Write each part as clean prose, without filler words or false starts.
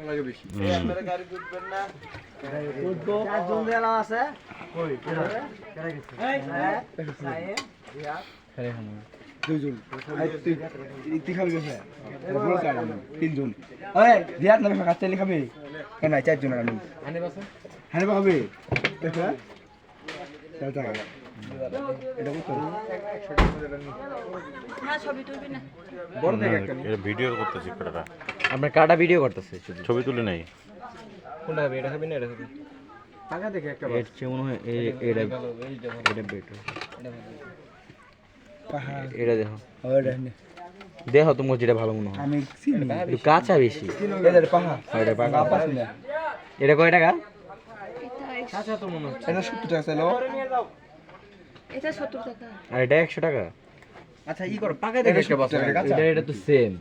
লাগে বেশি এই আপনারা গাড়ি উঠবেন না উঠবো চারজন দেলা আছে কই কেডা গেছে এই সাহেব ইয়া আরে হ্যাঁ দুইজন আই তুই খাবি গেছে বড় কার আমি তিনজন ওই রিয়াদ না কাছে চলে খাবি কেন চারজন আমি আনে বাসা আনে খাবি দেখা চল চল এটা কত না ছবি তুলবি না বড় দেখে একটা এটা ভিডিও করতেছি কাটা আমরা কাটা ভিডিও করতেছি শুধু ছবি তুলে নেই কোনটা খাবি এটা খাবি না এটা খাবি টাকা দেখে একটা এর চেয়ে মনে হয় এটা এটা বেটার পাহাড় এটা দেখো ওরে দেখো তোমার যেটা ভালো মনে হয় আমি চিনি একটু কাঁচা বেশি এদের পাহাড় এটা পাকা বাপাস না এটা কয় টাকা এটা 70 টাকা ছিল এটা 70 টাকা আর এটা 100 টাকা আচ্ছা ই করো পাকা দেখে একটা বাস এটা এটা তো সেম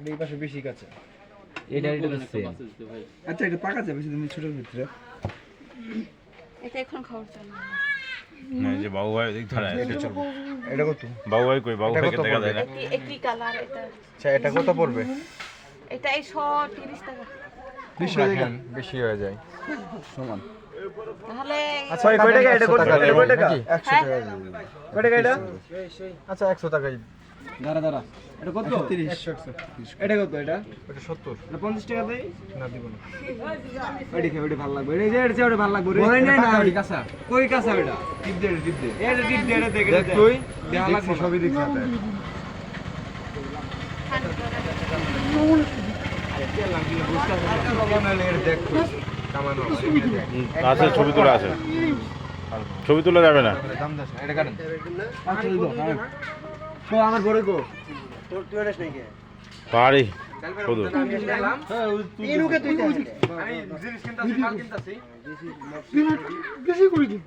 এই পাশে বেশি কাছে এটা এটা তো সেম আচ্ছা এটা পাকা যাবে তুমি ছোট ভিতরে এটা এখন খাওয়ার জন্য না এই যে বাবু ভাই দেখ ধরা এটা চলবে এটা কত বাবু ভাই কই বাবু ভাইকে দেখা যায় না একটি কালার এটা আচ্ছা এটা কত পড়বে এটা 130 টাকা বেশি হয়ে যায় বেশি হয়ে যায় সমান তাহলে আচ্ছা কয় টাকা এটা কত টাকা 100 টাকা 100 হ্যাঁ? টাকা কয় টাকা এটা আচ্ছা 100 টাকাই দাঁড়া দাঁড়া এটা কত 130 এটা কত এটা 70 এটা 50 টাকা দেই না দিব না ওইটা খেয়ে ওইটা ভালো লাগবে এই যে এটা ওইটা ভালো লাগবে রে ওই নাই না ওই কাঁচা কই কাঁচা ওইটা টিপ দে এটা টিপ দে এটা দেখে দেখ তুই দেখা লাগবে সবই দেখছ না আছে ছবি তোলা আছে ছবি তোলা যাবে না আমার বড় গো পারি কত ইনুকে তুই আমি জিনিস কিনতাছি মাল কিনতাছি বেশি করে দি